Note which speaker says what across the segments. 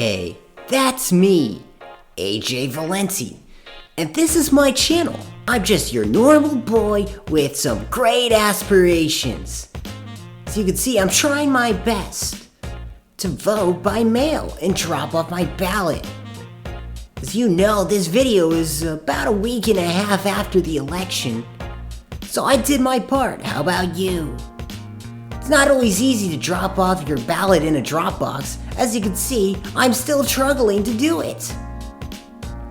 Speaker 1: Hey, that's me, AJ Valenti, and this is my channel. I'm just your normal boy with some great aspirations. As you can see, I'm trying my best to vote by mail and drop off my ballot. As you know, this video is about a week and a half after the election, so I did my part. How about you? It's not always easy to drop off your ballot in a Dropbox. As you can see, I'm still struggling to do it.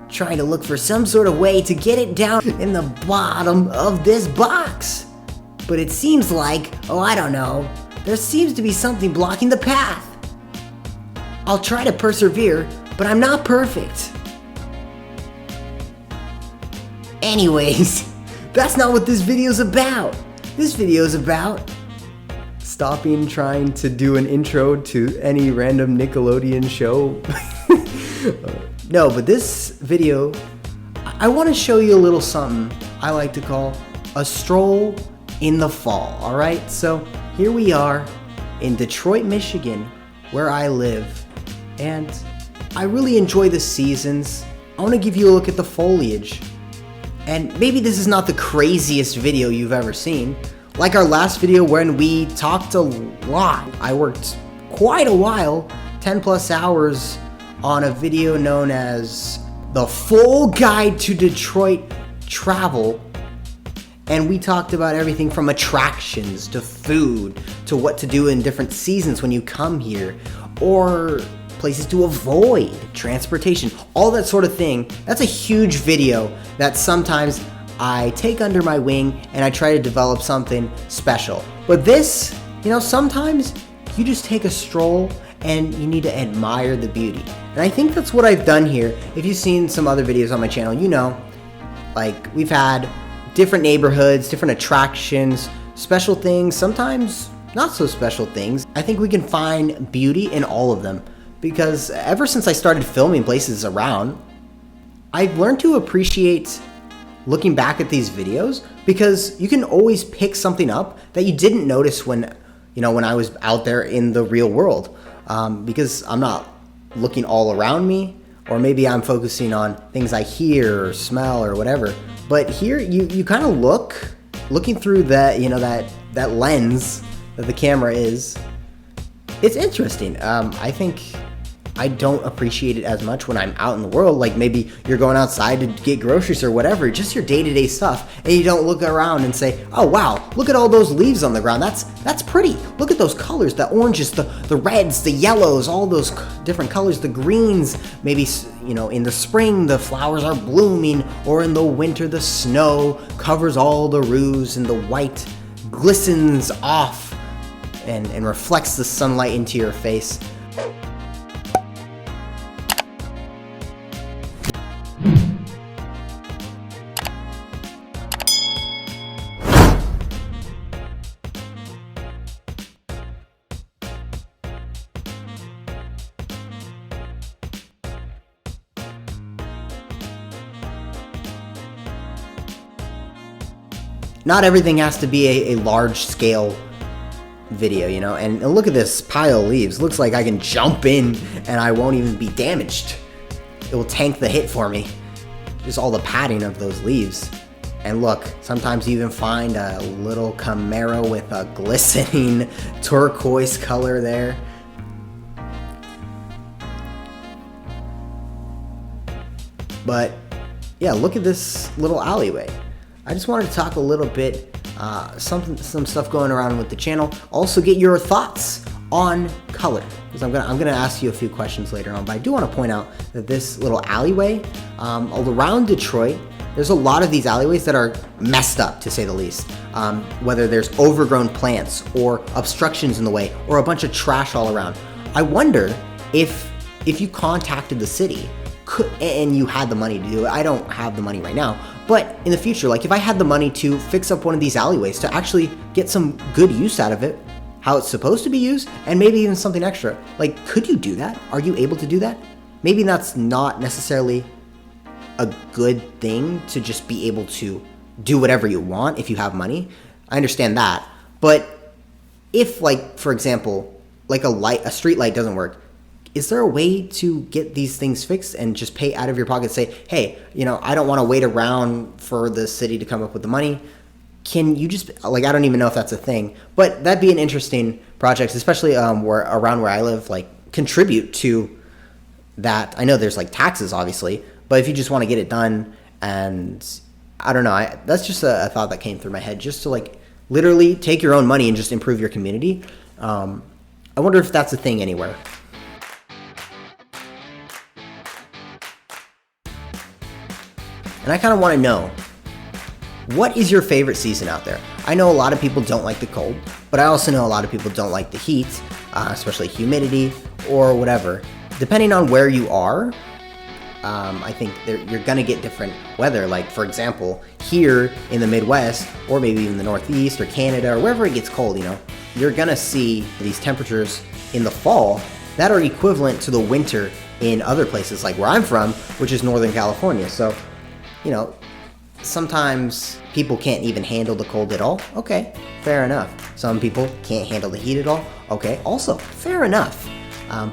Speaker 1: Trying to look for some sort of way to get it down in the bottom of this box. But it seems like, I don't know, there seems to be something blocking the path. I'll try to persevere, but I'm not perfect. Anyways, that's not what this video's about. This video's about stopping trying to do an intro to any random Nickelodeon show. No, but this video, I want to show you a little something I like to call a stroll in the fall, alright? So here we are in Detroit, Michigan, where I live, and I really enjoy the seasons. I want to give you a look at the foliage. And maybe this is not the craziest video you've ever seen. Like our last video when we talked a lot. I worked quite a while, 10 plus hours, on a video known as The Full Guide to Detroit Travel. And we talked about everything from attractions to food to what to do in different seasons when you come here, or places to avoid, transportation, all that sort of thing. That's a huge video that sometimes I take under my wing and I try to develop something special. But this, sometimes you just take a stroll and you need to admire the beauty. And I think that's what I've done here. If you've seen some other videos on my channel, like we've had different neighborhoods, different attractions, special things, sometimes not so special things. I think we can find beauty in all of them, because ever since I started filming places around, I've learned to appreciate looking back at these videos, because you can always pick something up that you didn't notice when I was out there in the real world, because I'm not looking all around me, or maybe I'm focusing on things I hear or smell or whatever. But here you kind of looking through that, that lens that the camera is. It's interesting. I think I don't appreciate it as much when I'm out in the world. Like maybe you're going outside to get groceries or whatever, just your day-to-day stuff, and you don't look around and say, oh wow, look at all those leaves on the ground. That's pretty. Look at those colors, the oranges, the reds, the yellows, all those different colors, the greens. Maybe, in the spring, the flowers are blooming, or in the winter, the snow covers all the roofs and the white glistens off and reflects the sunlight into your face. Not everything has to be a large scale video, and look at this pile of leaves. Looks like I can jump in and I won't even be damaged. It will tank the hit for me. Just all the padding of those leaves. And look, sometimes you even find a little Camaro with a glistening turquoise color there. But yeah, look at this little alleyway. I just wanted to talk a little bit, some stuff going around with the channel. Also get your thoughts on color, because I'm gonna ask you a few questions later on. But I do want to point out that this little alleyway, all around Detroit, there's a lot of these alleyways that are messed up, to say the least. Whether there's overgrown plants or obstructions in the way or a bunch of trash all around. I wonder if you contacted the city and you had the money to do it. I don't have the money right now, but in the future, like if I had the money to fix up one of these alleyways to actually get some good use out of it, how it's supposed to be used, and maybe even something extra, like could you do that? Are you able to do that? Maybe that's not necessarily a good thing to just be able to do whatever you want if you have money. I understand that, but if, like, for example, like a street light doesn't work, is there a way to get these things fixed and just pay out of your pocket? Say, hey, I don't want to wait around for the city to come up with the money. Can you just, like, I don't even know if that's a thing, but that'd be an interesting project, especially around where I live, like, contribute to that. I know there's like taxes, obviously, but if you just want to get it done, and I don't know, that's just a thought that came through my head, just to like literally take your own money and just improve your community. I wonder if that's a thing anywhere. And I kind of want to know, what is your favorite season out there? I know a lot of people don't like the cold, but I also know a lot of people don't like the heat, especially humidity or whatever. Depending on where you are, I think you're going to get different weather. Like, for example, here in the Midwest, or maybe even the Northeast or Canada or wherever it gets cold, you're going to see these temperatures in the fall that are equivalent to the winter in other places, like where I'm from, which is Northern California. So, sometimes people can't even handle the cold at all. Okay, fair enough. Some people can't handle the heat at all. Okay, also fair enough.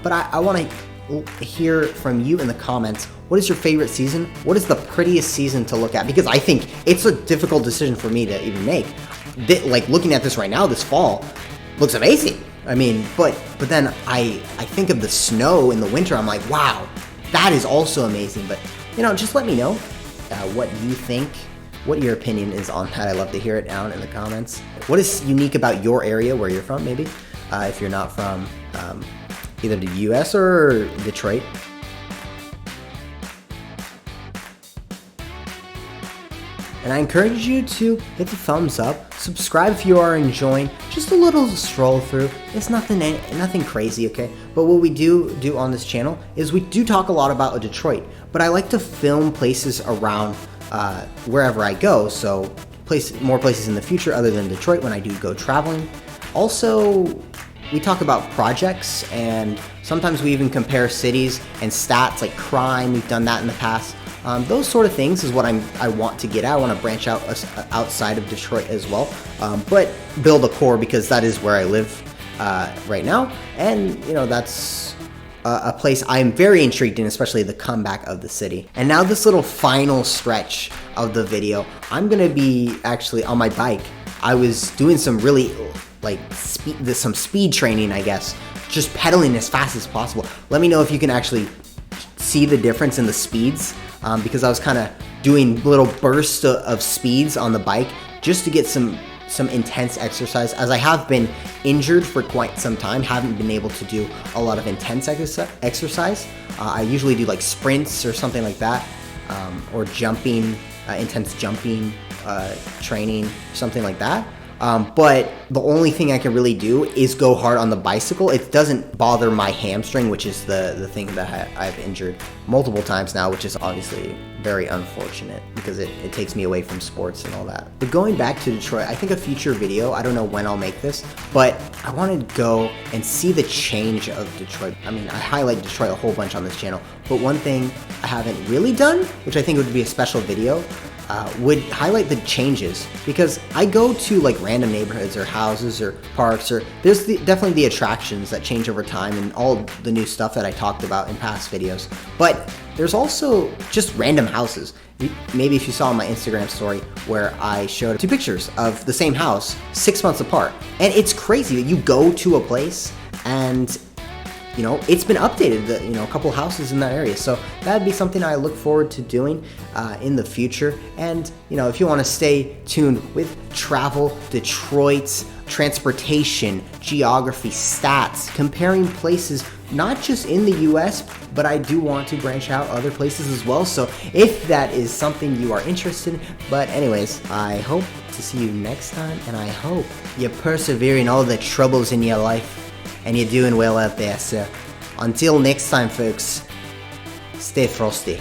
Speaker 1: But I want to hear from you in the comments. What is your favorite season? What is the prettiest season to look at? Because I think it's a difficult decision for me to even make. Like, looking at this right now, this fall looks amazing. I mean, but then I think of the snow in the winter. I'm like, wow, that is also amazing. But just let me know what you think, what your opinion is on that. I love to hear it down in the comments. What is unique about your area where you're from, maybe, if you're not from either the US or Detroit. And I encourage you to hit the thumbs up, subscribe if you are enjoying just a little stroll through. It's nothing crazy, okay? But what we do on this channel is we do talk a lot about Detroit, but I like to film places around wherever I go, so more places in the future other than Detroit when I do go traveling. Also, we talk about projects, and sometimes we even compare cities and stats like crime. We've done that in the past. Those sort of things is what I want to get at. I want to branch out outside of Detroit as well, but build a core, because that is where I live right now, and that's a place I'm very intrigued in, especially the comeback of the city. And now this little final stretch of the video, I'm gonna be actually on my bike. I was doing some really some speed training, I guess, just pedaling as fast as possible. Let me know if you can actually see the difference in the speeds, because I was kind of doing little bursts of speeds on the bike just to get some intense exercise, as I have been injured for quite some time, haven't been able to do a lot of intense exercise. I usually do like sprints or something like that, or jumping, intense jumping training, something like that. But the only thing I can really do is go hard on the bicycle. It doesn't bother my hamstring, which is the thing that I've injured multiple times now, which is obviously very unfortunate, because it takes me away from sports and all that. But going back to Detroit, I think a future video, I don't know when I'll make this, but I want to go and see the change of Detroit. I mean, I highlight Detroit a whole bunch on this channel, but one thing I haven't really done, which I think would be a special video, would highlight the changes, because I go to like random neighborhoods or houses or parks, or there's definitely the attractions that change over time and all the new stuff that I talked about in past videos, but there's also just random houses. Maybe if you saw my Instagram story where I showed 2 pictures of the same house 6 months apart, and it's crazy that you go to a place and it's been updated, a couple houses in that area. So that'd be something I look forward to doing in the future. And, if you want to stay tuned with travel, Detroit, transportation, geography, stats, comparing places, not just in the US, but I do want to branch out other places as well. So if that is something you are interested in, but anyways, I hope to see you next time, and I hope you persevere in all the troubles in your life, and you're doing well out there. So until next time, folks, stay frosty.